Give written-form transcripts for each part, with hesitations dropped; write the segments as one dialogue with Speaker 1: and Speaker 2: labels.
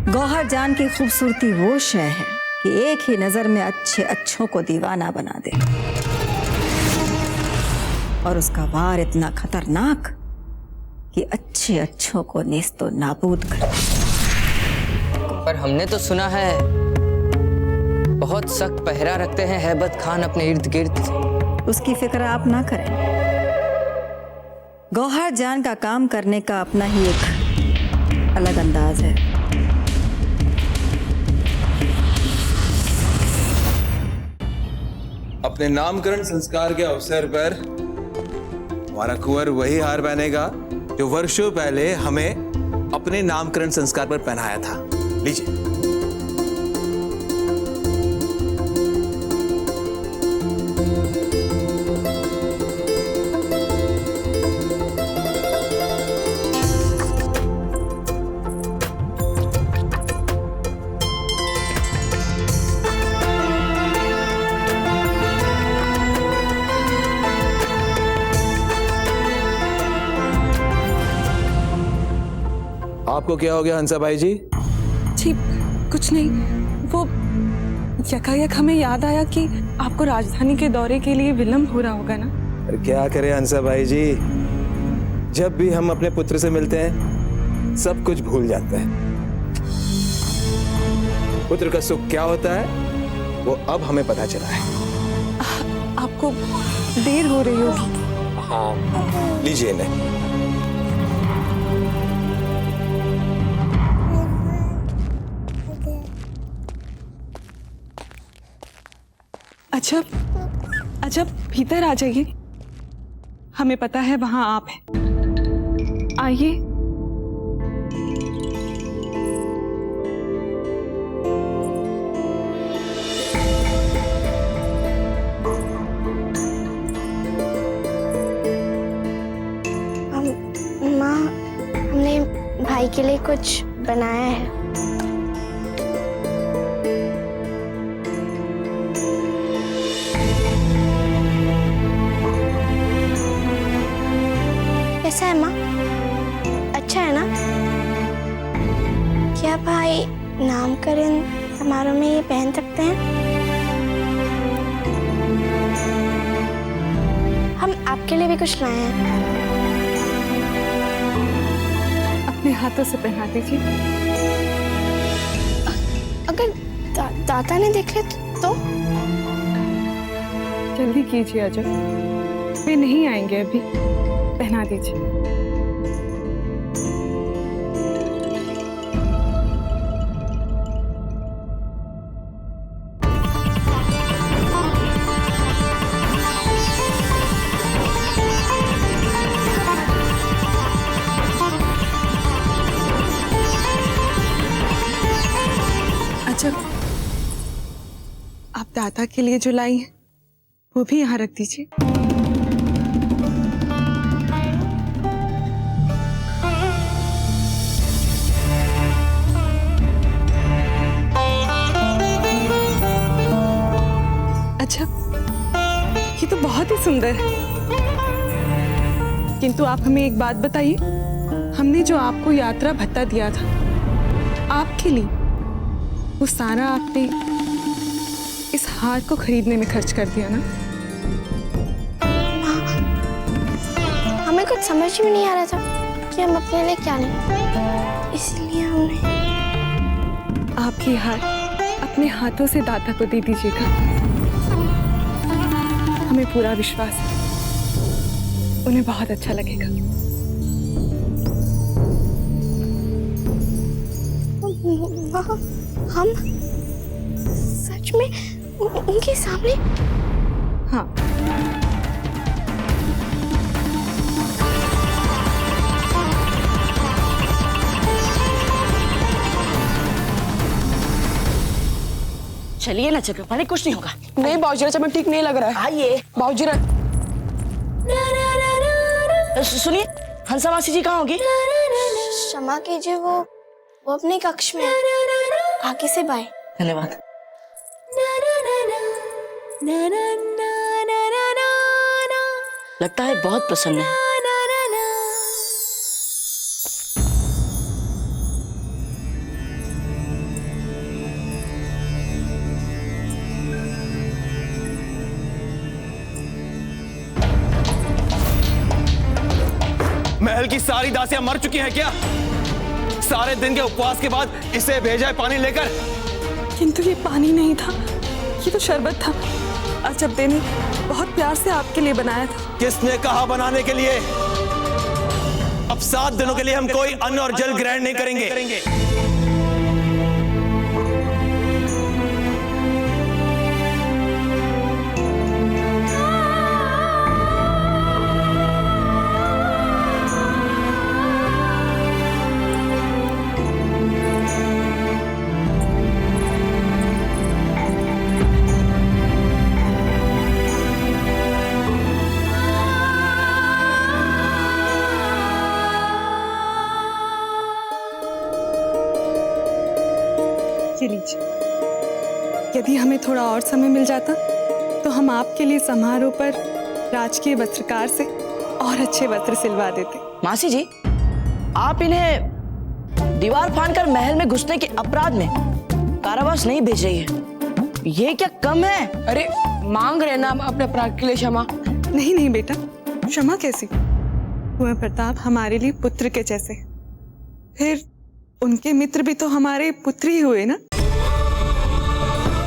Speaker 1: गौहर जान की खूबसूरती वो शय है कि एक ही नजर में अच्छे अच्छों को दीवाना बना दे, और उसका वार इतना खतरनाक कि अच्छे अच्छों को नेस्तो नाबूद कर दे।
Speaker 2: पर हमने तो सुना है बहुत सख्त पहरा रखते हैं हैबत खान अपने इर्द गिर्द।
Speaker 1: उसकी फिक्र आप ना करें। गौहर जान का काम करने का अपना ही एक अलग अंदाज है।
Speaker 3: अपने नामकरण संस्कार के अवसर पर हमारा कुंवर वही हार पहनेगा जो वर्षों पहले हमें अपने नामकरण संस्कार पर पहनाया था। लीजिए। आपको क्या हो गया हंसा भाई जी?
Speaker 4: जी कुछ नहीं, वो यकायक हमें याद आया कि आपको राजधानी के दौरे के लिए विलंब हो रहा होगा ना।
Speaker 3: अरे क्या करें हंसा भाई जी, जब भी हम अपने पुत्र से मिलते हैं सब कुछ भूल जाते हैं। पुत्र का सुख क्या होता है वो अब हमें पता चला है।
Speaker 4: आपको देर हो रही होगी।
Speaker 3: हाँ, लीजिए इन्हें।
Speaker 4: अच्छा भीतर आ जाइए, हमें पता है वहां आप हैं। आइए।
Speaker 5: माँ, हमने भाई के लिए कुछ बनाया है। कैसा है माँ? अच्छा है ना? क्या भाई नामकरण समारोह में ये पहन सकते हैं? हम आपके लिए भी कुछ लाए हैं।
Speaker 4: अपने हाथों से पहना दीजिए।
Speaker 5: अगर दादा ने देख ले तो?
Speaker 4: जल्दी कीजिए अजय, वे नहीं आएंगे अभी। पहना दीजिए। अच्छा, आप दादा के लिए जो लाई हैं वो भी यहाँ रख दीजिए। अच्छा, ये तो बहुत ही सुंदर है, किंतु आप हमें एक बात बताइए, हमने जो आपको यात्रा भत्ता दिया था आपके लिए, वो सारा आपने इस हार को खरीदने में खर्च कर दिया ना?
Speaker 5: हमें कुछ समझ में नहीं आ रहा था कि हम अपने लिए क्या लें, इसलिए हमने।
Speaker 4: आपकी हार अपने हाथों से दादा को दे दीजिएगा। हमें पूरा विश्वास है उन्हें बहुत अच्छा लगेगा।
Speaker 5: हम सच में उनके सामने?
Speaker 4: हाँ,
Speaker 6: चलिए ना चक्रपाणी, कुछ नहीं होगा।
Speaker 4: नहीं बाबूजी, चमन ठीक नहीं लग रहा है।
Speaker 6: आइए
Speaker 4: बाबूजी।
Speaker 6: सुनिए, हंसा मासी जी कहाँ होगी?
Speaker 5: क्षमा कीजिए, वो अपने कक्ष में है। आगे से बाय।
Speaker 6: धन्यवाद। लगता है बहुत प्रसन्न है।
Speaker 3: महल की सारी दासियां मर चुकी हैं क्या? सारे दिन के उपवास के बाद इसे भेजा है पानी लेकर।
Speaker 4: किंतु ये पानी नहीं था, ये तो शरबत था। अजब ने बहुत प्यार से आपके लिए बनाया था।
Speaker 3: किसने कहा बनाने के लिए? अब 7 दिनों के लिए हम कोई अन्न और जल ग्रहण नहीं करेंगे।
Speaker 4: ये लीजिए। यदि हमें थोड़ा और समय मिल जाता तो हम आपके लिए समारोह पर राजकीय वस्त्रकार से और अच्छे वस्त्र सिलवा देते।
Speaker 6: मासी जी, आप इन्हें दीवार फाड़कर महल में घुसने के अपराध में कारावास नहीं भेज रही है। ये क्या कम है?
Speaker 7: अरे मांग रहे ना हम अपने अपराध के लिए क्षमा।
Speaker 4: नहीं नहीं बेटा, क्षमा कैसी? कुंवर प्रताप हमारे लिए पुत्र के जैसे, फिर उनके मित्र भी तो हमारे पुत्र ही हुए ना।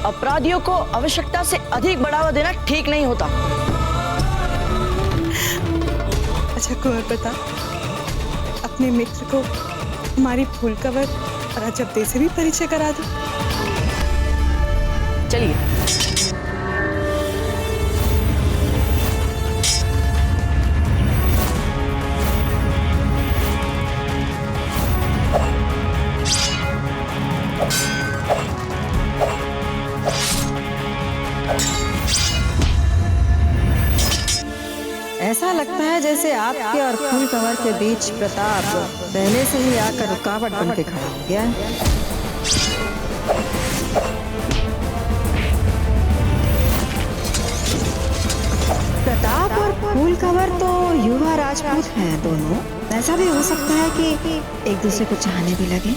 Speaker 6: अपराधियों को आवश्यकता से अधिक बढ़ावा देना ठीक नहीं होता।
Speaker 4: अच्छा कुंवर प्रताप, अपने मित्र को हमारी फूल कवर और अजब से भी परिचय करा दो।
Speaker 6: चलिए।
Speaker 1: ऐसा लगता है जैसे आपके और फूल कवर के बीच प्रताप पहले से ही आकर रुकावट बन के खड़ा हो गया है। प्रताप और फूल कवर तो युवा राजपूत हैं दोनों। ऐसा भी हो सकता है कि एक दूसरे को चाहने भी लगे।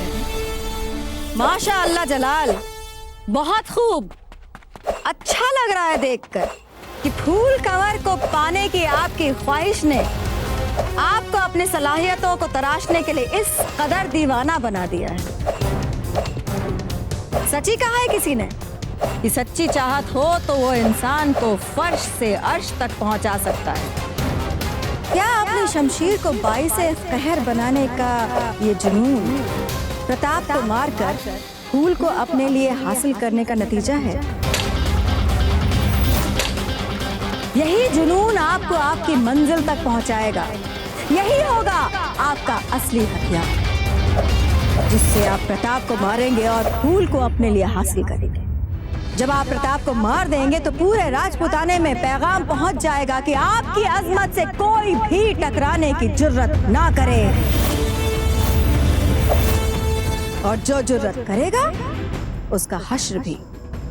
Speaker 1: माशा अल्लाह जलाल, बहुत खूब। अच्छा लग रहा है देखकर कि फूल कवर को पाने की आपकी ख्वाहिश ने आपको अपनी सलाहियतों को तराशने के लिए इस कदर दीवाना बना दिया है। सच्ची कहा है किसी ने कि सच्ची चाहत हो तो वो इंसान को फर्श से अर्श तक पहुंचा सकता है। क्या अपनी शमशीर को बाइसे कहर बनाने का ये जुनून प्रताप को मारकर फूल को अपने लिए हासिल करने का नतीजा है? यही जुनून आपको आपकी मंजिल तक पहुंचाएगा। यही होगा आपका असली हथियार, जिससे आप प्रताप को मारेंगे और फूल को अपने लिए हासिल करेंगे। जब आप प्रताप को मार देंगे तो पूरे राजपुताने में पैगाम पहुंच जाएगा कि आपकी अजमत से कोई भी टकराने की जुर्रत ना करे, और जो जुर्रत करेगा उसका हश्र भी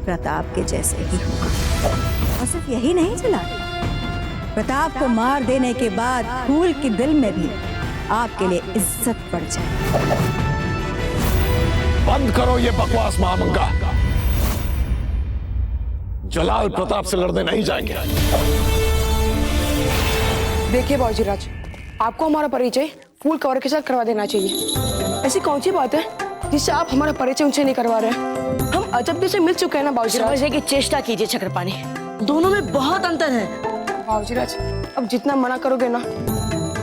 Speaker 1: प्रताप के जैसे ही होगा। और सिर्फ यही नहीं चला, प्रताप को मार देने के बाद फूल के दिल में भी आपके लिए इज्जत बढ़ जाए।
Speaker 8: बंद करो ये बकवास महामंगा। जलाल प्रताप से लड़ने नहीं जाएंगे।
Speaker 7: देखिए बाबूजीराज, आपको हमारा परिचय फूल कवर के साथ करवा देना चाहिए। ऐसी कौन सी बात है जिससे आप हमारा परिचय उनसे नहीं करवा रहे हैं? हम अजब से मिल चुके हैं ना बाबूजीराज।
Speaker 6: समझने की चेष्टा कीजिए चक्रपाणी, दोनों में बहुत अंतर है।
Speaker 7: बाबूजीराज, अब जितना मना करोगे ना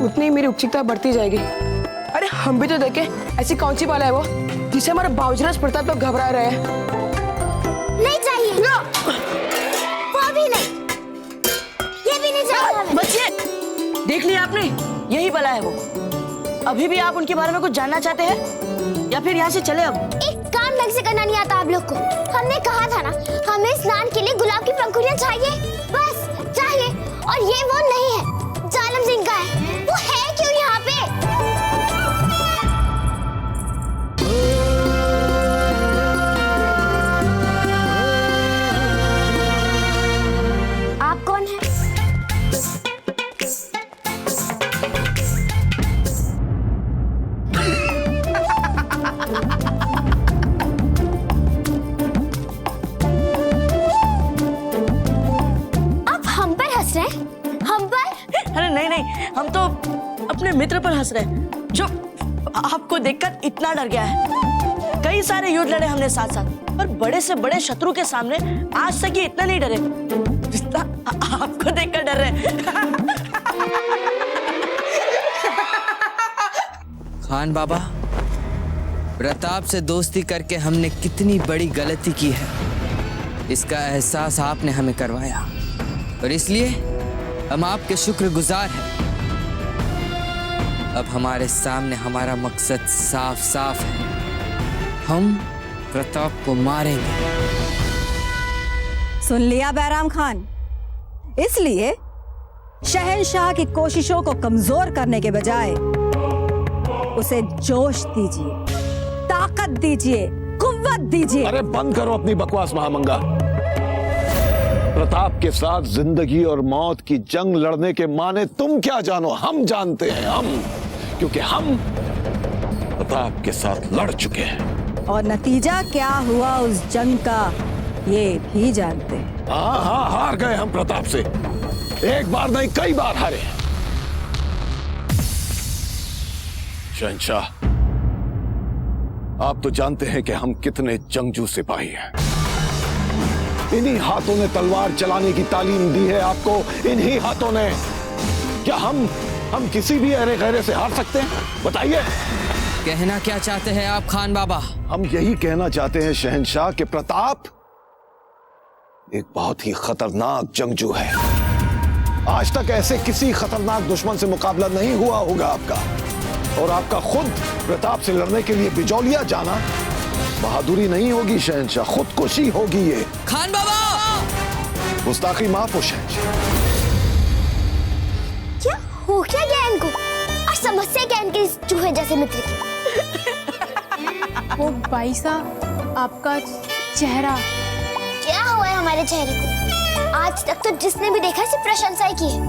Speaker 7: उतनी ही मेरी उत्सुकता बढ़ती जाएगी। अरे हम भी तो देखे ऐसी कौन सी बाला है वो जिसे हमारे बाबूजीराज प्रताप लोग घबरा रहे हैं।
Speaker 5: नहीं चाहिए
Speaker 7: ना।
Speaker 5: वो भी नहीं, ये भी नहीं चाहिए हमें।
Speaker 6: बच्चे, देख लिया आपने, यही बला है वो। अभी भी आप उनके बारे में कुछ जानना चाहते हैं या फिर यहाँ से चले? अब
Speaker 5: एक काम ढंग से करना नहीं आता आप लोग को। हमने कहा था ना हमें स्नान के लिए गुलाब की पंखुड़ियाँ चाहिए, बस चाहिए। और ये वो नहीं है, जालम सिंह का है। वो है क्यों यहाँ पे? आप कौन है? आप हम पर हंस रहे हैं? हम पर?
Speaker 6: अपने मित्र पर हंस रहे हैं जो आपको देखकर इतना डर गया है। कई सारे युद्ध लड़े हमने साथ साथ, पर बड़े से बड़े शत्रु के सामने आज तक ये इतना नहीं डरे जितना आपको देखकर डर रहे।
Speaker 2: खान बाबा, प्रताप से दोस्ती करके हमने कितनी बड़ी गलती की है, इसका एहसास आपने हमें करवाया और इसलिए हम आपके शुक्रगुजार हैं। अब हमारे सामने हमारा मकसद साफ साफ है, हम प्रताप को मारेंगे।
Speaker 1: सुन लिया बैराम खान, इसलिए शहंशाह की कोशिशों को कमजोर करने के बजाय उसे जोश दीजिए, ताकत दीजिए, कुव्वत दीजिए।
Speaker 8: अरे बंद करो अपनी बकवास महामंगा। प्रताप के साथ जिंदगी और मौत की जंग लड़ने के माने तुम क्या जानो, हम जानते हैं। हम, क्योंकि हम प्रताप के साथ लड़ चुके हैं
Speaker 1: और नतीजा क्या हुआ उस जंग का ये भी जानते हैं।
Speaker 8: हाँ, हार गए हम प्रताप से। एक बार नहीं, कई बार हारे। शहंशाह, आप तो जानते हैं कि हम कितने जंगजू सिपाही हैं। इन्हीं हाथों ने तलवार चलाने की तालीम दी है आपको, इन्हीं हाथों ने। क्या हम किसी भी अरे गहरे से हार सकते हैं? बताइए।
Speaker 2: कहना क्या चाहते हैं आप खान बाबा?
Speaker 8: हम यही कहना चाहते हैं शहंशाह कि प्रताप एक बहुत ही खतरनाक जंगजू है। आज तक ऐसे किसी खतरनाक दुश्मन से मुकाबला नहीं हुआ होगा आपका, और आपका खुद प्रताप से लड़ने के लिए बिजौलिया जाना बहादुरी नहीं होगी शहंशाह, खुदकुशी होगी ये।
Speaker 2: खान बाबा!
Speaker 8: गुस्ताखी माफ हो शहंशाह।
Speaker 5: क्या हो क्या गया इनको, और समस्या क्या इनके इस चूहे जैसे मित्र की?
Speaker 9: वो भाई साहब, आपका चेहरा।
Speaker 5: क्या हुआ है हमारे चेहरे को? आज तक तो जिसने भी देखा सिर्फ प्रशंसा ही की है।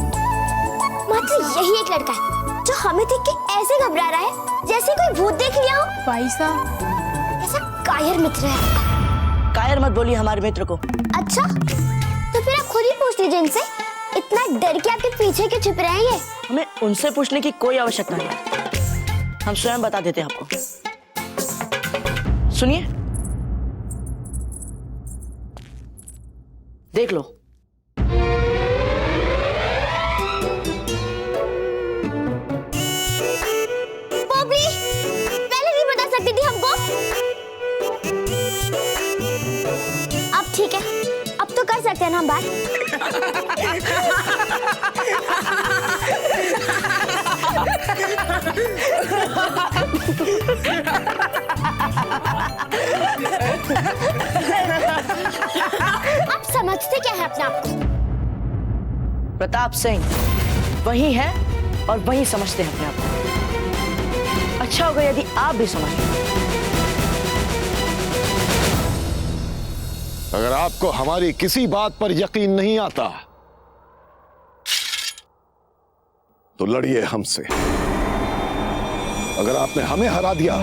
Speaker 5: मात्र यही एक लड़का है जो हमें देख के ऐसे घबरा रहा है जैसे कोई भूत देख लिया हो।
Speaker 9: भाई साहब,
Speaker 5: ऐसा कायर मित्र है।
Speaker 6: कायर मत बोलिए हमारे मित्र को।
Speaker 5: अच्छा, तो फिर आप खुद ही पूछ लीजिए इनसे, इतना डर के आपके पीछे क्यों छिप रहे हैं ये?
Speaker 6: हमें उनसे पूछने की कोई आवश्यकता नहीं, हम स्वयं बता देते हैं आपको। सुनिए, देख लो।
Speaker 5: पोपली, पहले नहीं बता सकती थी हमको? अब ठीक है, अब तो कर सकते हैं ना हम बात। आप समझते क्या है अपने आप को?
Speaker 6: प्रताप सिंह वही है और वही समझते हैं अपने आप को। अच्छा होगा यदि आप भी समझते।
Speaker 8: अगर आपको हमारी किसी बात पर यकीन नहीं आता तो लड़िए हमसे। अगर आपने हमें हरा दिया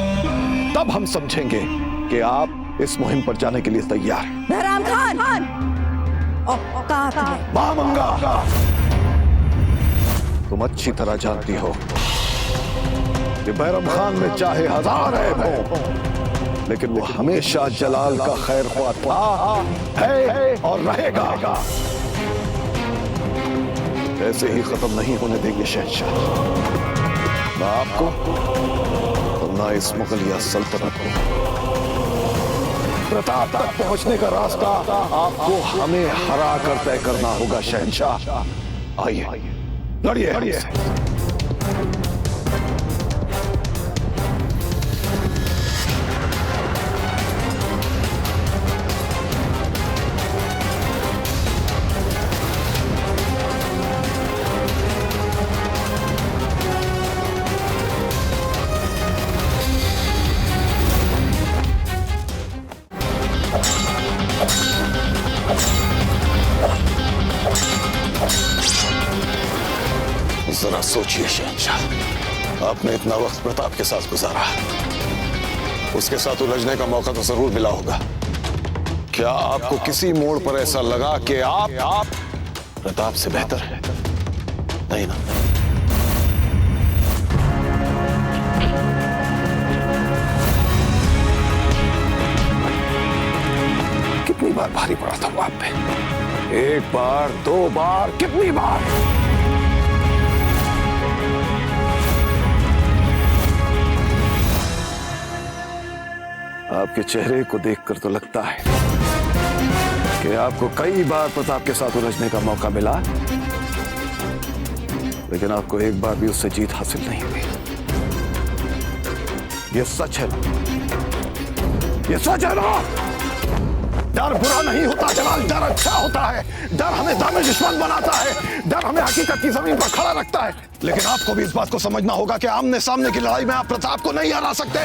Speaker 8: तब हम समझेंगे कि आप इस मुहिम पर जाने के लिए तैयार हैं।
Speaker 1: बैराम खान, औकात में।
Speaker 8: महामंगा, तुम अच्छी तरह जानती हो कि बैरम खान में चाहे 1000 ऐब हो, लेकिन वो हमेशा जलाल का खैर ख्वाह था, है और रहेगा। ऐसे ही खत्म नहीं होने देंगे शहंशाह, ना आपको और ना इस मुगलिया सल्तनत को। प्रताप तक पहुंचने का रास्ता आपको हमें हरा कर तय करना होगा शहंशाह। आइए, लड़िए। जरा सोचिए शहंशाह, आपने इतना वक्त प्रताप के साथ गुजारा, उसके साथ उलझने का मौका तो जरूर मिला होगा। क्या आपको किसी मोड़ पर ऐसा लगा कि आप प्रताप से बेहतर है? नहीं ना। बार भारी पड़ा था वो आप पे? एक बार, दो बार, कितनी बार? आपके चेहरे को देखकर तो लगता है कि आपको कई बार प्रताप के साथ उलझने का मौका मिला, लेकिन आपको एक बार भी उससे जीत हासिल नहीं हुई। ये सच है ना? ये सच है ना? डर बुरा नहीं होता जलाल, डर अच्छा होता है। डर हमें दामन दुश्मन बनाता है, डर हमें हकीकत की जमीन पर खड़ा रखता है। लेकिन आपको भी इस बात को समझना होगा कि आमने सामने की लड़ाई में आप प्रताप को नहीं हरा सकते।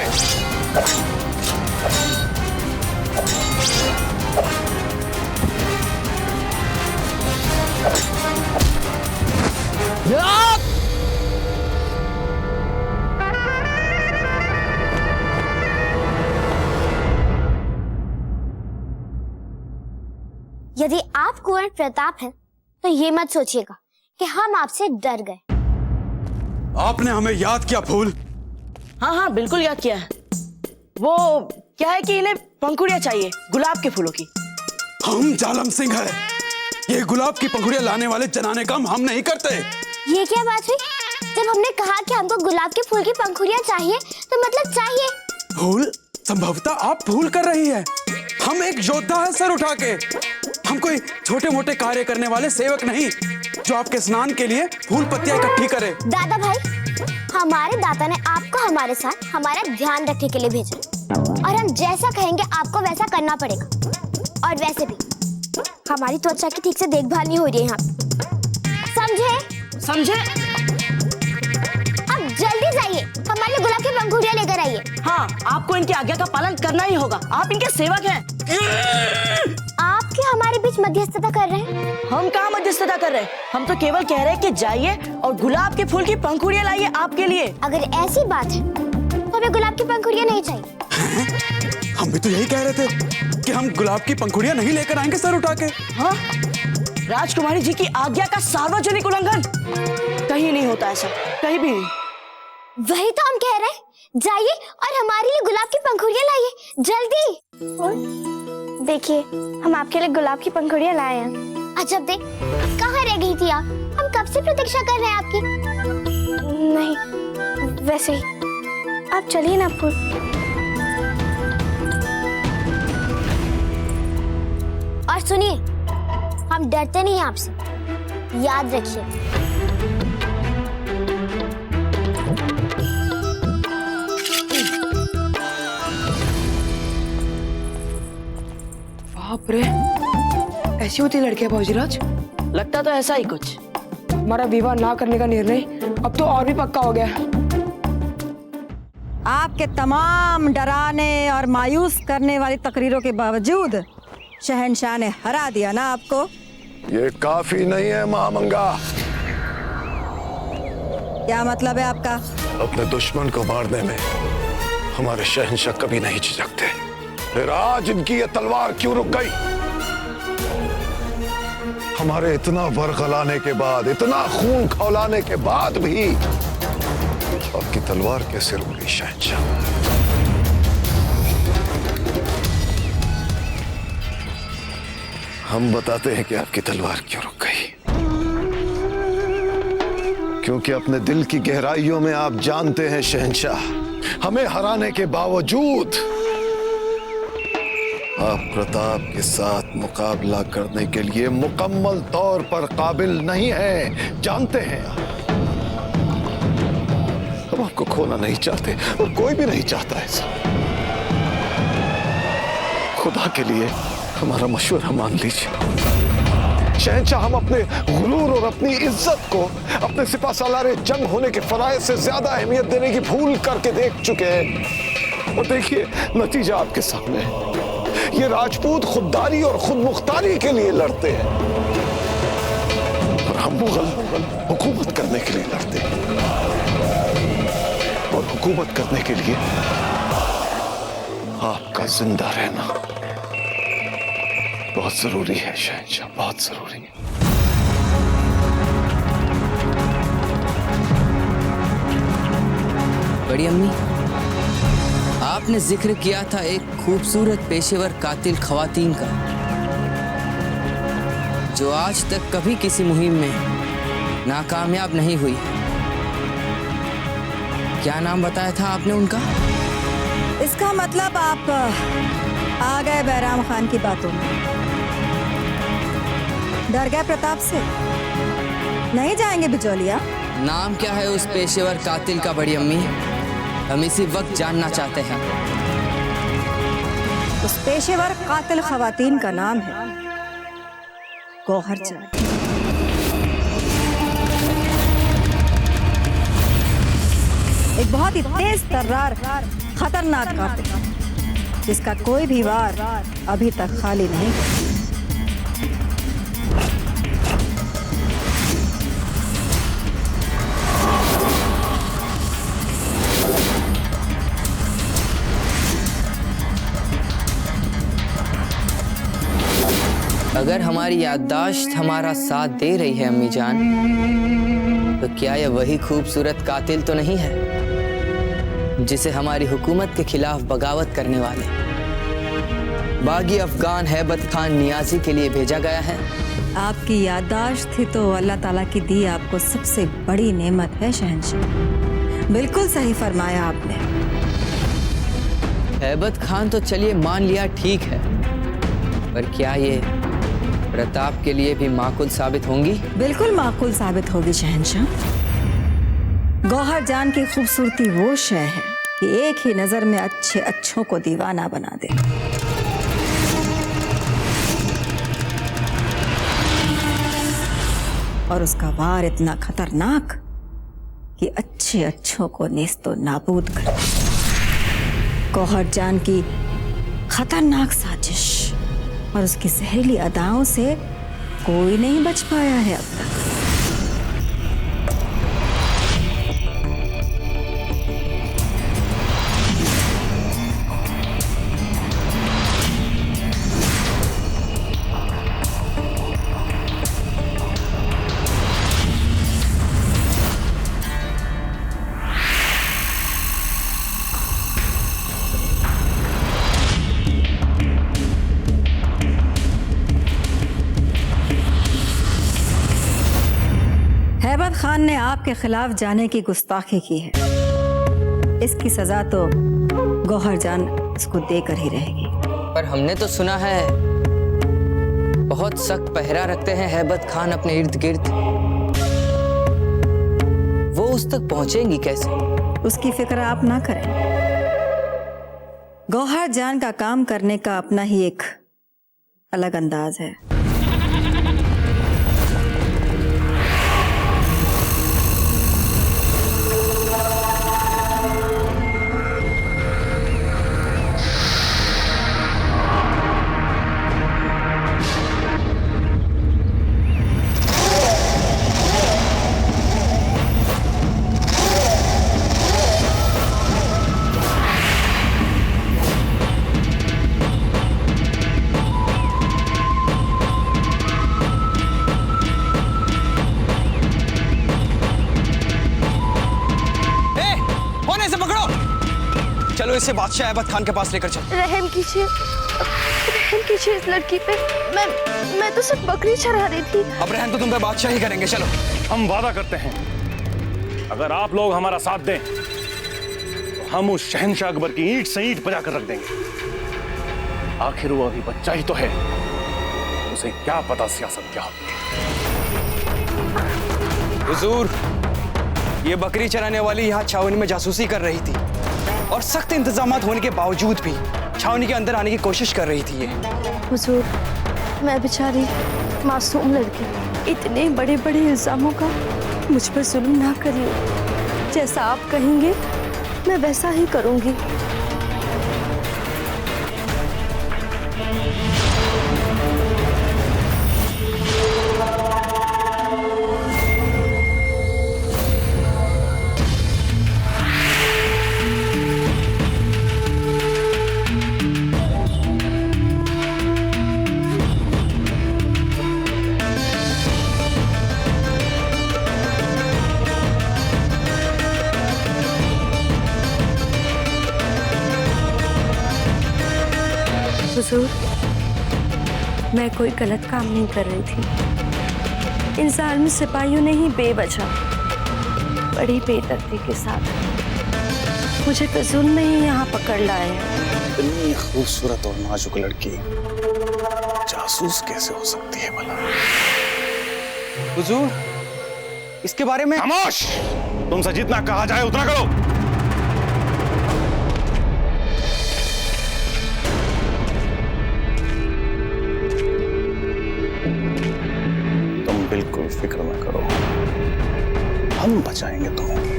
Speaker 5: यदि आप कुंवर प्रताप हैं, तो ये मत सोचिएगा कि हम आपसे डर गए।
Speaker 10: आपने हमें याद किया फूल?
Speaker 6: हाँ हाँ बिल्कुल याद किया है। वो क्या है कि इन्हें पंखुड़ियां चाहिए गुलाब के फूलों की।
Speaker 10: हम जालम सिंह है, ये गुलाब की पंखुड़ियां लाने वाले जनाने काम हम नहीं करते।
Speaker 5: ये क्या बात हुई? जब हमने कहा कि हमको गुलाब के फूल की पंखुड़ियां चाहिए, तो मतलब चाहिए।
Speaker 10: फूल? संभवतः आप भूल कर रही है। हम एक योद्धा है सर उठा के। हम कोई छोटे मोटे कार्य करने वाले सेवक नहीं जो आपके स्नान के लिए फूल पत्तियां इकट्ठी करे।
Speaker 5: दादा भाई, हमारे दादा ने आपको हमारे साथ हमारा ध्यान रखने के लिए भेजा, और हम जैसा कहेंगे आपको वैसा करना पड़ेगा। और वैसे भी हमारी त्वचा की ठीक से देखभाल नहीं हो रही है यहाँ। समझे?
Speaker 6: समझे?
Speaker 5: अब जल्दी जाइए, हमारे लिए गुलाब की पंखुड़ियां लेकर आइए।
Speaker 6: हाँ, आपको इनकी आज्ञा का पालन करना ही होगा। आप इनके सेवक हैं।
Speaker 5: आप क्या हमारे बीच मध्यस्थता कर रहे हैं?
Speaker 6: हम कहाँ मध्यस्थता कर रहे हैं? हम तो केवल कह रहे हैं कि जाइए और गुलाब के फूल की पंखुड़ियां लाइए आपके लिए।
Speaker 5: अगर ऐसी बात है तो हमें गुलाब की पंखुड़ियां नहीं चाहिए।
Speaker 10: हम भी तो यही कह रहे थे कि हम गुलाब की पंखुड़ियां नहीं लेकर आएंगे सर उठा के।
Speaker 6: हाँ? राजकुमारी जी की आज्ञा का सार्वजनिक उल्लंघन कहीं नहीं होता ऐसा, कहीं भी नहीं।
Speaker 5: वही तो हम कह रहे हैं, जाइए और हमारे लिए गुलाब की पंखुड़ियां लाइए, जल्दी। देखिए, हम आपके लिए गुलाब की पंखुड़ियां लाए हैं। अजब देख, कहाँ रह गई थी आप? हम कब से प्रतीक्षा कर रहे हैं आपकी। नहीं, वैसे ही आप चलिए ना फूल। और सुनिए, हम डरते नहीं आपसे, याद रखिए।
Speaker 7: बाप रे, ऐसी होती लड़कियां भौजीराज?
Speaker 6: लगता तो ऐसा ही कुछ।
Speaker 7: हमारा विवाह ना करने का निर्णय अब तो और भी पक्का हो गया।
Speaker 1: आपके तमाम डराने और मायूस करने वाली तकरीरों के बावजूद शहंशाह ने हरा दिया ना आपको?
Speaker 8: ये काफी नहीं है महामंगा।
Speaker 1: क्या मतलब है आपका?
Speaker 8: अपने दुश्मन को मारने में हमारे शहंशाह कभी नहीं झिझकते। फिर आज इनकी ये तलवार क्यों रुक गई? हमारे इतना बरगलाने के बाद, इतना खून खौलाने के बाद भी आपकी तलवार कैसे रुक गई शहंशाह? हम बताते हैं कि आपकी तलवार क्यों रुक गई। क्योंकि अपने दिल की गहराइयों में आप जानते हैं शहंशाह, हमें हराने के बावजूद आप प्रताप के साथ मुकाबला करने के लिए मुकम्मल तौर पर काबिल नहीं हैं। जानते हैं हम आपको खोना नहीं चाहते, और कोई भी नहीं चाहता ऐसा। खुदा के लिए हमारा मशवरा मान लीजिए शहंशाह। हम अपने गुरूर और अपनी इज्जत को अपने सिपा सालारे जंग होने के फराइज से ज्यादा अहमियत देने की भूल करके देख चुके हैं। और देखिए नतीजा आपके सामने है। ये राजपूत खुददारी और खुद मुख्तारी के लिए लड़ते हैं, और हम मुगल हुकूमत करने के लिए लड़ते हैं। और हुकूमत करने के लिए आपका जिंदा रहना बहुत जरूरी है शहंशाह, बहुत जरूरी है।
Speaker 2: बड़ी अम्मी, आपने जिक्र किया था एक खूबसूरत पेशेवर कातिल खवातीन का। जो आज तक कभी किसी मुहिम में नाकामयाब नहीं हुई। क्या नाम बताया था आपने उनका?
Speaker 1: इसका मतलब आप आ गए बैराम खान की बातों में। डर गए प्रताप से? नहीं जाएंगे बिचौलिया?
Speaker 2: नाम क्या है उस पेशेवर कातिल का बड़ी अम्मी? हम इसी वक्त जानना चाहते हैं।
Speaker 1: उस पेशेवर कातिल खवातीन का नाम है गौहर जान। एक बहुत ही तेज तर्रार खतरनाक कातिल जिसका कोई भी वार अभी तक खाली नहीं।
Speaker 2: अगर हमारी याददाश्त हमारा साथ दे रही है अम्मी जान, तो क्या यह वही खूबसूरत कातिल तो नहीं है जिसे हमारी हुकूमत के खिलाफ बगावत करने वाले बागी अफगान हैबत खान नियाजी के लिए भेजा गया है?
Speaker 1: आपकी याददाश्त थी तो अल्लाह ताला की दी आपको सबसे बड़ी नेमत है शहंशाह। बिल्कुल सही फरमाया आपने।
Speaker 2: हैबत खान तो चलिए मान लिया, ठीक है, पर क्या ये प्रताप के लिए भी माकूल साबित होंगी? बिल्कुल माकूल साबित होगी शहंशाह।
Speaker 1: गौहर जान की खूबसूरती वो शय है कि एक ही नजर में अच्छे अच्छों को दीवाना बना दे। और उसका वार इतना खतरनाक कि अच्छे अच्छों को नेस्तो नाबूद कर दे। गौहर जान की खतरनाक साजिश और उसकी जहरीली अदाओं से कोई नहीं बच पाया है अब तक। हैबत खान ने आपके खिलाफ जाने की गुस्ताखी की है। इसकी सजा तो गौहर जान इसको देकर ही रहेगी।
Speaker 2: पर हमने तो सुना है बहुत सख्त पहरा रखते हैं हैबत खान अपने इर्द गिर्द। वो उस तक पहुंचेंगी कैसे?
Speaker 1: उसकी फिक्र आप ना करें। गौहर जान का काम करने का अपना ही एक अलग अंदाज है।
Speaker 10: चलो इसे बादशाह ऐबक खान के पास लेकर चलो।
Speaker 5: रहम कीजिए इस लड़की पे। मैं तो सिर्फ बकरी चरा रही थी।
Speaker 10: अब रहम तो तुम पे बादशाह ही करेंगे। चलो।
Speaker 11: हम वादा करते हैं अगर आप लोग हमारा साथ दें तो हम उस शहंशाह अकबर की ईंट से ईंट बजा कर रख देंगे। आखिर वो अभी बच्चा ही तो है, उसे क्या पता सियासत क्या होती है।
Speaker 10: हुजूर, ये बकरी चराने वाली यहाँ छावनी में जासूसी कर रही थी और सख्त इंतजामात होने के बावजूद भी छावनी के अंदर आने की कोशिश कर रही थी ये।
Speaker 5: हुजूर, मैं बेचारी मासूम लड़की, इतने बड़े बड़े इल्जामों का मुझ पर जुल्म ना करिए। जैसा आप कहेंगे मैं वैसा ही करूंगी। हुजूर, मैं कोई गलत काम नहीं कर रही थी।
Speaker 6: इन जालिम सिपाहियों ने ही बेवजह बड़ी बेदर्दी के साथ मुझे कसूर में ही यहाँ पकड़ लाए हैं।
Speaker 11: इतनी खूबसूरत और नाजुक लड़की जासूस कैसे हो सकती है भला?
Speaker 10: हुजूर, इसके बारे में
Speaker 11: खामोश! तुमसे जितना कहा जाए उतना करो। तुम बिल्कुल फिक्र न करो, हम बचाएंगे तुम्हें।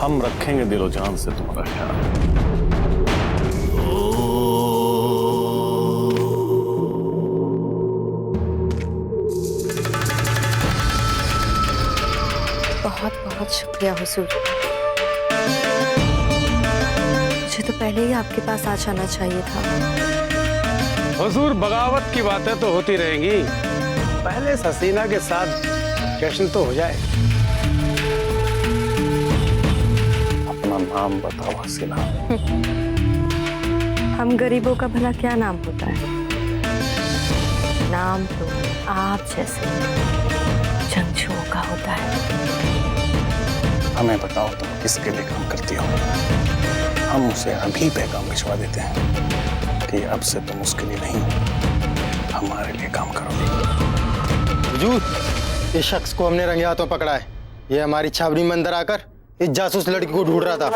Speaker 11: हम रखेंगे दिलो जान से तुम्हारा ख्याल।
Speaker 6: बहुत बहुत शुक्रिया हुजूर। मुझे तो पहले ही आपके पास आ जाना चाहिए था।
Speaker 10: हुजूर, बगावत की बातें तो होती रहेंगी, पहले हसीना के साथ जश्न तो हो जाए।
Speaker 11: अपना नाम बताओ हसीना।
Speaker 6: हम गरीबों का भला क्या नाम होता है? नाम तो आप जैसे जंगजुओं का होता है।
Speaker 11: हमें बताओ तुम किसके लिए काम करती हो, हम उसे अभी पैगाम भिजवा देते हैं कि अब से तुम उसके लिए नहीं हमारे लिए काम करोगे।
Speaker 12: हुजूर, इस शख्स को हमने रंगे हाथों पकड़ा है। ये हमारी छावनी में अंदर आकर इस जासूस लड़की को ढूंढ रहा था।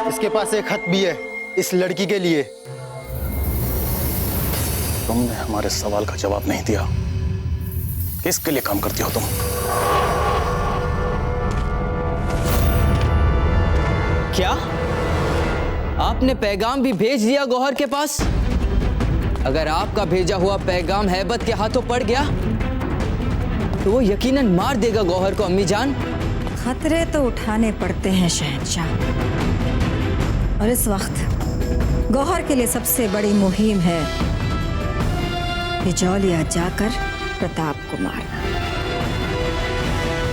Speaker 12: इसके पास एक खत भी है इस लड़की के लिए।
Speaker 11: तुमने हमारे सवाल का जवाब नहीं दिया। किसके लिए काम करती हो तुम?
Speaker 2: क्या आपने पैगाम भी भेज दिया गौहर के पास? अगर आपका भेजा हुआ पैगाम हैबत के हाथों पड़ गया तो वो यकीनन मार देगा गौहर को। अम्मी जान,
Speaker 1: खतरे तो उठाने पड़ते हैं शहंशाह, और इस वक्त गौहर के लिए सबसे बड़ी मुहिम है बिजौलिया जाकर प्रताप को मारना,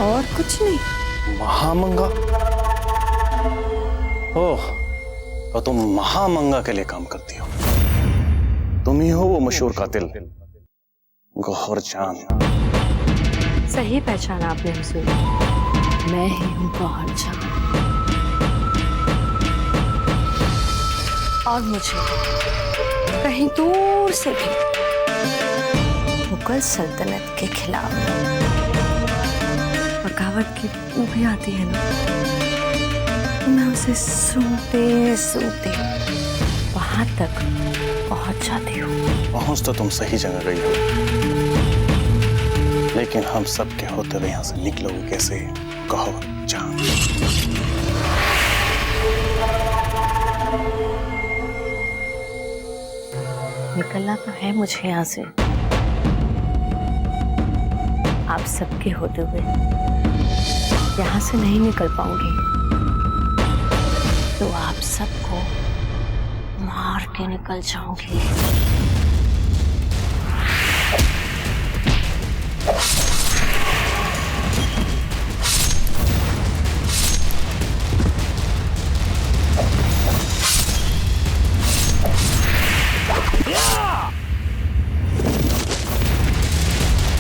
Speaker 1: और कुछ नहीं।
Speaker 11: महामंगा? ओह, तो तुम महामंगा के लिए काम करती हो। तुम ही हो वो मशहूर कातिल गौहर जान।
Speaker 6: सही पहचाना आपने हुजूर, मैं ही हूँ गौहर जान। और मुझे कहीं दूर से भी मुगल सल्तनत के खिलाफ बगावत की बू भी आती है ना, मैं उसे सूंघते सूंघते वहां तक पहुंच जाती हूँ।
Speaker 11: पहुंच तो तुम सही जगह गई हो, लेकिन हम सब के होते हुए यहां से निकलोगे कैसे गौहर जान?
Speaker 6: निकलना तो है मुझे यहाँ से, आप सबके होते हुए यहाँ से नहीं निकल पाऊंगी, तो आप सबको मार के निकल जाऊंगी।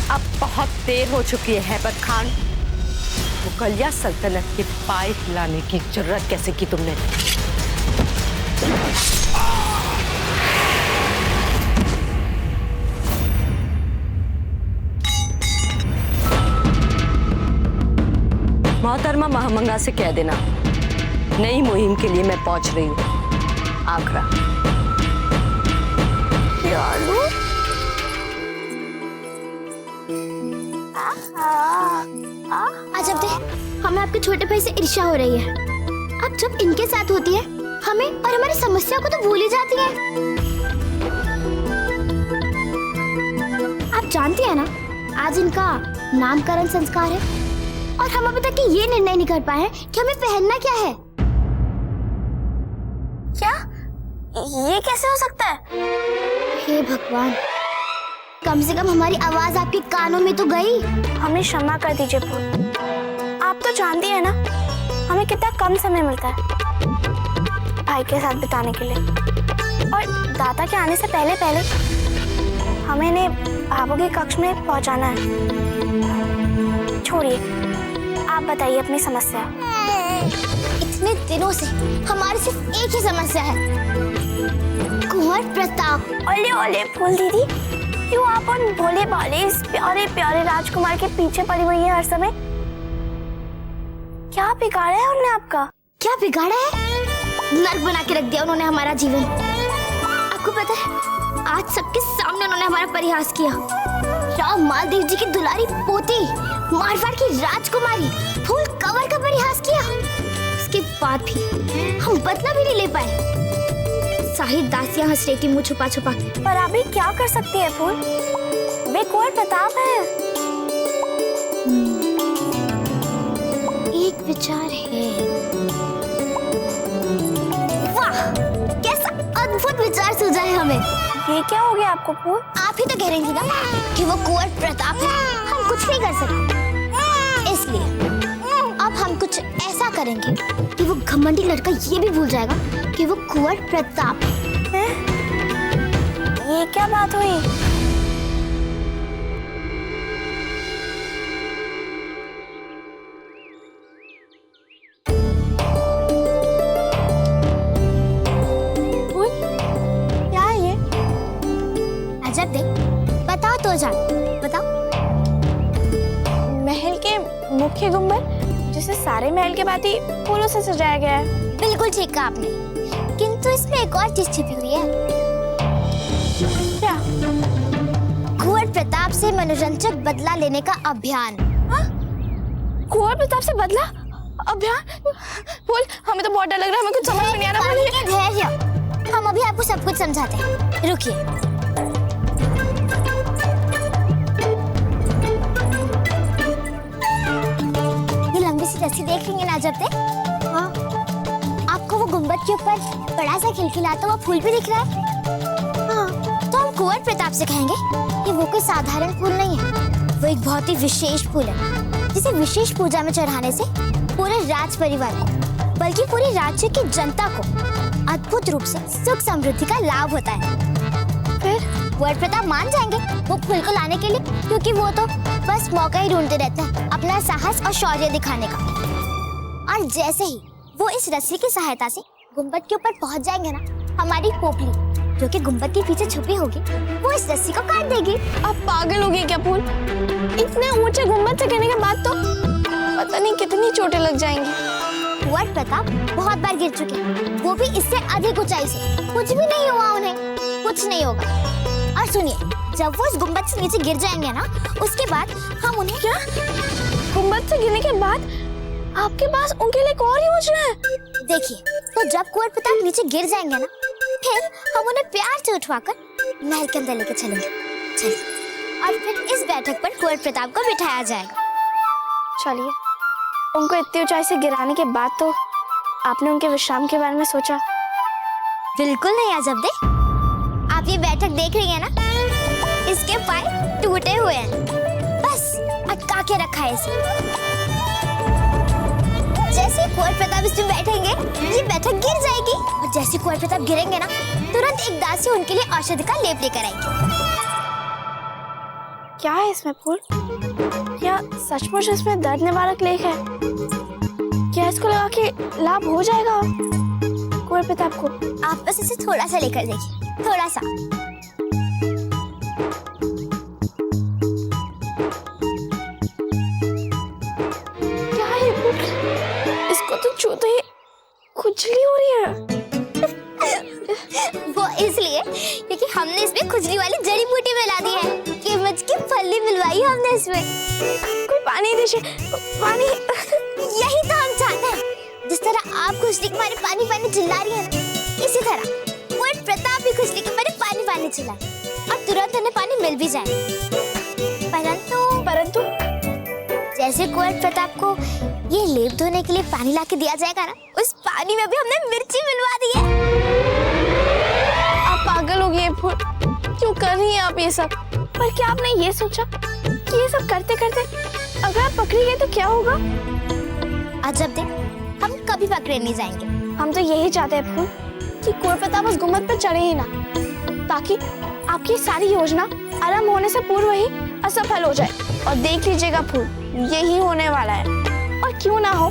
Speaker 6: अब बहुत देर हो चुकी है हैबत खान। मुगलिया सल्तनत के पाए हिलाने की जरूरत कैसे की तुमने? मोहतरमा महामंगा से कह देना नई मुहिम के लिए मैं पहुंच रही हूँ आगरा।
Speaker 5: अजब दे, हमें आपके छोटे भाई से ईर्ष्या हो रही है। अब जब इनके साथ होती है, हमें और हमारी समस्या को तो भूल ही जाती है। आप जानती है ना, आज इनका नामकरण संस्कार है और हम अभी तक ये निर्णय नहीं कर पाए हैं कि हमें पहनना क्या है। क्या ये कैसे हो सकता है? हे भगवान, कम से कम हमारी आवाज आपके कानों में तो गई।
Speaker 13: हमें क्षमा कर दीजिए फूल। आप तो जानती है ना हमें कितना कम समय मिलता है भाई के साथ बिताने के लिए, और दादा के आने से पहले पहले हमें इन्हें बाबू के कक्ष में पहुंचाना है। छोड़िए, आप बताइए अपनी समस्या।
Speaker 5: इतने दिनों से हमारी सिर्फ एक ही समस्या है, कुंवर प्रताप।
Speaker 13: ओले ओले फूल दीदी, क्यों आप उन भोले भाले इस प्यारे प्यारे राजकुमार के पीछे पड़ी हुई है हर समय? क्या बिगाड़ा है उन्होंने आपका?
Speaker 5: क्या बिगाड़ा है? नर्क बना के रख दिया उन्होंने हमारा जीवन। आपको पता है, आज सबके सामने उन्होंने हमारा परिहास किया। राव मालदेव जी की दुलारी पोती, मारवाड़ की राजकुमारी फूल कंवर का परिहास किया। उसके बाद भी हम बदला भी नहीं ले पाए। सारी दासियां हंस रही थी मुंह छुपा छुपा के।
Speaker 13: पर अभी क्या कर सकती है फूल? वे कुंवर प्रताप है।
Speaker 5: एक विचार है। वाह, कैसा अद्भुत विचार सूझा है हमें।
Speaker 13: ये क्या हो गया आपको फूल?
Speaker 5: आप ही तो कह रही थी ना कि वो कुंवर प्रताप है, हम कुछ नहीं कर सकते। इसलिए अब हम कुछ ऐसा करेंगे कि वो घमंडी लड़का ये भी भूल जाएगा कि वो कुंवर प्रताप
Speaker 13: है। ये क्या बात हुई? क्या है ये?
Speaker 5: अजब देख, बताओ तो जान, बताओ।
Speaker 13: महल के मुख्य गुंबद, जिसे सारे महल के बाती फूलों से सजाया गया है।
Speaker 5: बिल्कुल ठीक कहा आपने, किंतु इसमें एक और चीज छिपी हुई है।
Speaker 13: क्या?
Speaker 5: कुंवर प्रताप से मनोरंजक बदला लेने का अभियान।
Speaker 13: कुंवर प्रताप से बदला अभियान? फूल, हमें तो बहुत डर लग रहा है, हमें कुछ समझ में नहीं आ रहा।
Speaker 5: धैर्य, हम अभी आपको सब कुछ समझाते हैं, रुकिए। ये लंबी सी रस्सी देख रही है ना जब तक? हाँ। आपको वो गुंबद के ऊपर बड़ा सा खिलखिलाता हुआ फूल भी दिख रहा है? हाँ। तो हम कुंवर प्रताप से कहेंगे कि वो कोई साधारण फूल नहीं है, वो एक बहुत ही विशेष फूल है, जिसे विशेष पूजा में चढ़ाने से पूरे राज परिवार को, बल्कि पूरे राज्य की जनता को अद्भुत रूप से सुख समृद्धि का लाभ होता है। फिर कुंवर प्रताप मान जाएंगे वो फूल को लाने के लिए, क्योंकि वो तो बस मौका ही ढूंढते रहते हैं अपना साहस और शौर्य दिखाने का। और जैसे ही वो इस रस्सी की सहायता से गुंबद के ऊपर पहुंच जाएंगे ना, हमारी पोपली जो कि गुंबद के पीछे छुपी होगी, वो इस रस्सी को काट देगी।
Speaker 13: आप पागल हो गए क्या फूल? इतने ऊंचे गुंबद से गिरने के बाद तो पता नहीं कितनी चोटें लग जाएंगी।
Speaker 5: कुंवर प्रताप बहुत बार गिर चुके हैं, वो भी इससे अधिक ऊंचाई से। कुछ भी नहीं हुआ उन्हें, कुछ नहीं होगा। और सुनिए, जब वो इस गुंबद से नीचे गिर जाएंगे ना, उसके बाद हम उन्हें
Speaker 13: क्या? गुंबद से गिरने के बाद आपके पास उनके लिए एक और योजना है?
Speaker 5: देखिए, तो जब कुंवर प्रताप नीचे गिर जाएंगे ना, फिर हम उन्हें प्यार से उठवाकर महल के अंदर लेके चलेंगे। चलिए, और फिर इस बैठक पर कुंवर प्रताप को बिठाया जाएगा।
Speaker 13: चलिए, उनको इतनी ऊंचाई से गिराने के बाद तो आपने उनके विश्राम के बारे में सोचा?
Speaker 5: बिल्कुल नहीं अजब दे, आप ये बैठक देख रही हैं ना, इसके पाए टूटे हुए हैं, बस अटका के रखा है इसे। जैसे कुंवर प्रताप इसमें बैठेंगे, ये बैठक गिर जाएगी, और जैसे कुंवर प्रताप गिरेंगे ना, तुरंत एक दासी उनके लिए औषधि का लेप लेकर आएगी।
Speaker 13: क्या है इसमें फूल? क्या सचमुच इसमें दर्द निवारक लेख है? क्या इसको लगा के लाभ हो जाएगा कुंवर प्रताप को?
Speaker 5: आप बस इसे थोड़ा सा लेकर देखिए, थोड़ा सा।
Speaker 13: क्या है फूल? इसको तो छूते ही खुजली हो रही है।
Speaker 5: वो इसलिए क्योंकि हमने इसमें खुजली वाली जड़ी बूटी मिला दी है। कीमत की फली मिलवाई हमने इसमें।
Speaker 13: कोई पानी दीजिए, पानी।
Speaker 5: यही तो हम चाहते हैं। जिस तरह आप खुजली के मारे पानी पानी चिल्ला रही हैं ना, इसी तरह कुंवर प्रताप भी खुजली के मारे पानी पानी चिल्लाए, और तुरंत उन्हें पानी मिल भी जाए। परंतु जैसे कुंवर प्रताप को ये लेप धोने के लिए पानी लाके दिया जाएगा ना, उस पानी में भी हमने मिर्ची मिलवा दी है।
Speaker 13: आप पागल हो गए फूल, क्यों कर रही हैं आप ये सब? पर क्या आपने ये सोचा कि ये सब करते करते अगर आप पकड़ी गए तो क्या होगा?
Speaker 5: अजब दे, हम कभी पकड़े नहीं जाएंगे।
Speaker 13: हम तो यही चाहते हैं फूल कि कुंवर प्रताप उस गुंबद पर चढ़े ही ना, ताकि आपकी सारी योजना आरंभ होने से पूर्व ही असफल हो जाए। और देख लीजिएगा फूल, यही होने वाला है। और क्यों ना हो,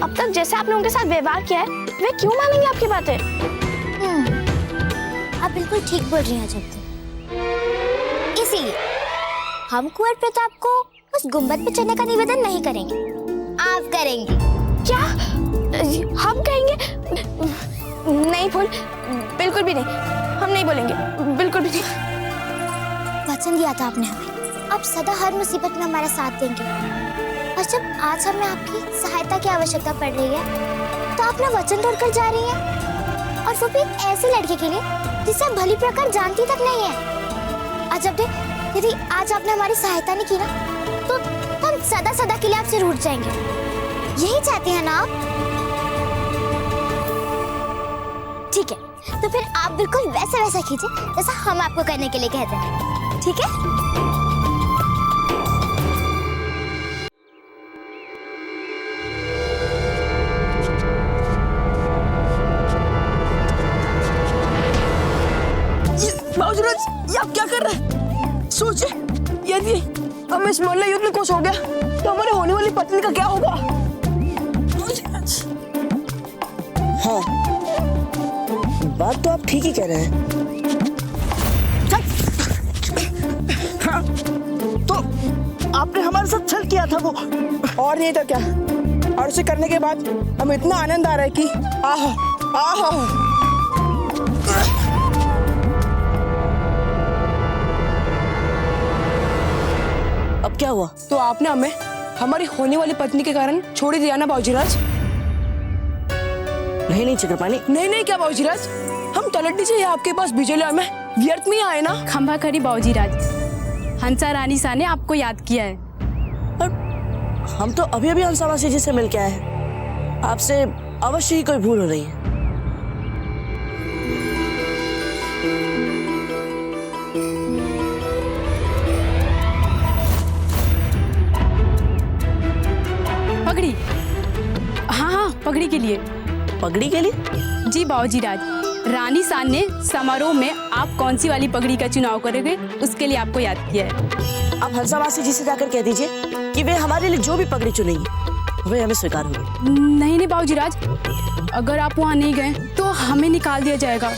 Speaker 13: अब तक जैसे आपने उनके साथ व्यवहार किया है, वे क्यों मानेंगे आपकी बातें?
Speaker 5: आप बिल्कुल ठीक बोल रही हैं जब। इसीलिए हम कुंवर प्रताप को उस गुंबद पे चढ़ने का निवेदन नहीं करेंगे, आप करेंगे।
Speaker 13: क्या हम कहेंगे? नहीं फूल, बिल्कुल भी नहीं, हम नहीं बोलेंगे, बिल्कुल भी नहीं।
Speaker 5: वचन दिया था आपने हमें, अब सदा हर मुसीबत में हमारा साथ देंगे। और जब आज हमें आपकी सहायता की आवश्यकता पड़ रही है तो आप ना वचन तोड़कर जा रही हैं, और वो भी एक ऐसे लड़के के लिए जिसे आप भली प्रकार जानती तक नहीं है। अजब दे, यदि आज आपने हमारी सहायता नहीं की ना तो हम सदा सदा के लिए आपसे रूठ जाएंगे। यही चाहते हैं ना आप? ठीक है, तो फिर आप बिल्कुल वैसा वैसा कीजिए जैसा हम आपको करने के लिए कहते हैं, ठीक है?
Speaker 6: बाबूजी, ये आप क्या कर रहे हैं? सोचिए, यदि हम इस मोहल्ले युद्ध में कुछ हो गया तो हमारे होने वाली पत्नी का क्या होगा? हाँ, बात तो आप ठीक ही कह रहे हैं। हाँ, तो आपने हमारे साथ छल किया था वो, और नहीं तो क्या। और उसे करने के बाद हमें इतना आनंद आ रहा है कि आहा आहा। अब क्या हुआ?
Speaker 7: तो आपने हमें हमारी होने वाली पत्नी के कारण छोड़ ही दिया ना बाबूजीराज?
Speaker 6: नहीं नहीं चक्रपाणी,
Speaker 7: नहीं क्या बाबूजीराज, हम तलड्डी से आपके पास बिजलिया में व्यर्थ में आए ना।
Speaker 9: खंभा खड़ी बाबूजीराज, हंसा रानी सा ने आपको याद किया है।
Speaker 6: और हम तो अभी अभी हंसा मासी जी से मिल के आए हैं। आपसे अवश्य ही कोई भूल हो रही है।
Speaker 9: पगड़ी, हाँ पगड़ी के लिए।
Speaker 6: पगड़ी के लिए?
Speaker 9: जी बाबूजीराज, रानी सान ने समारोह में आप कौन सी वाली पगड़ी का चुनाव करोगे उसके लिए आपको याद किया है।
Speaker 6: आप हंसा मासी जी से जाकर कह दीजिए कि वे हमारे लिए जो भी पगड़ी चुनेंगी वे हमें स्वीकार होगी।
Speaker 9: नहीं बाबूजीराज, अगर आप वहाँ नहीं गए तो हमें निकाल दिया जाएगा।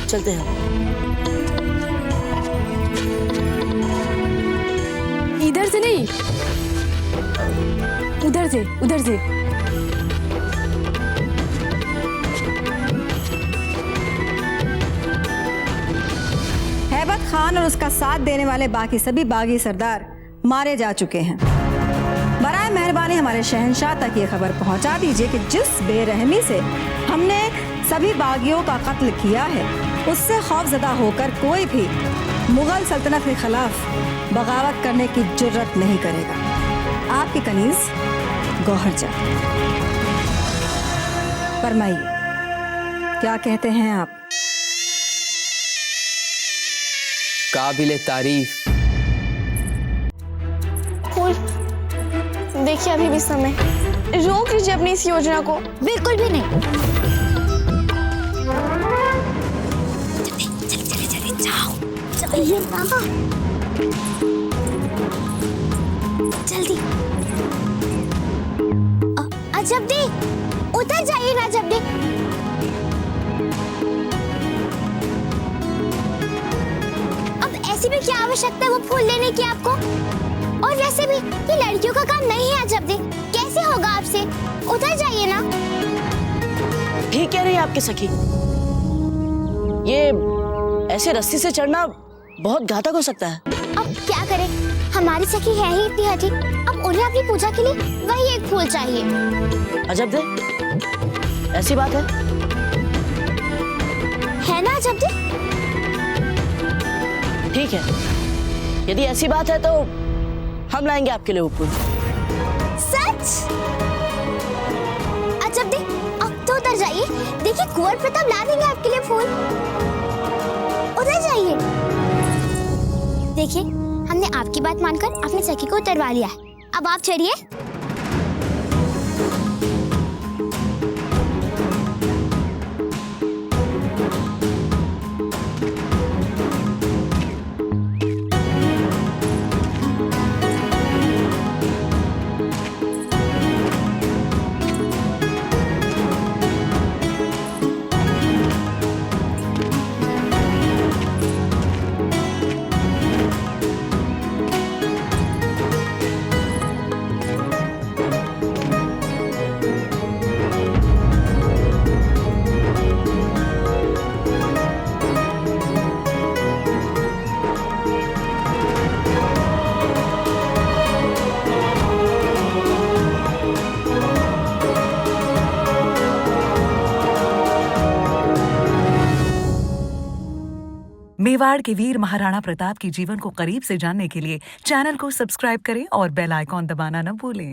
Speaker 6: चलते हैं।
Speaker 9: इधर से नहीं, उधर से, उधर से।
Speaker 1: हैबत खान और उसका साथ देने वाले बाकी सभी बागी सरदार मारे जा चुके हैं। बराए मेहरबानी हमारे शहंशाह तक ये खबर पहुंचा दीजिए कि जिस बेरहमी से हमने सभी बागियों का कत्ल किया है उससे खौफजदा होकर कोई भी मुगल सल्तनत के खिलाफ बगावत करने की जुर्रत नहीं करेगा। आपकी कनीज गौहर जा। फरमाइए, क्या कहते हैं आप?
Speaker 2: काबिले तारीफ।
Speaker 13: फूल, देखिए अभी भी समय, रोक लीजिए अपनी इस योजना को।
Speaker 5: बिल्कुल भी नहीं। चले जाओ, चलिए मामा, जल्दी। अजब दी, उतर जाइए ना अजब दी। अब ऐसी भी क्या आवश्यकता है वो फूल लेने की आपको? और वैसे भी ये लड़कियों का काम नहीं है अजब दी, कैसे होगा आपसे? उतर जाइए ना।
Speaker 6: ठीक कह रही है आपकी सखी, ये ऐसे रस्सी से चढ़ना बहुत घातक हो सकता है।
Speaker 5: अब क्या करें, हमारी सखी है ही इतनी हठी, अब उन्हें अपनी पूजा के लिए वही एक फूल चाहिए।
Speaker 6: अजब दे, ऐसी बात
Speaker 5: है ना अजब दे?
Speaker 6: ठीक है, यदि ऐसी बात है तो हम लाएंगे आपके लिए वो फूल।
Speaker 5: सच? अजब दे, अब तो उतर जाइए। देखिए कुंवर प्रताप ला देंगे आपके लिए फूल। उतर जाइए। देखिए, हमने आपकी बात मानकर अपनी सखी को उतरवा लिया है, अब आप चढ़िए।
Speaker 14: मेवाड़ के वीर महाराणा प्रताप के जीवन को करीब से जानने के लिए चैनल को सब्सक्राइब करें और बेल आइकॉन दबाना न भूलें।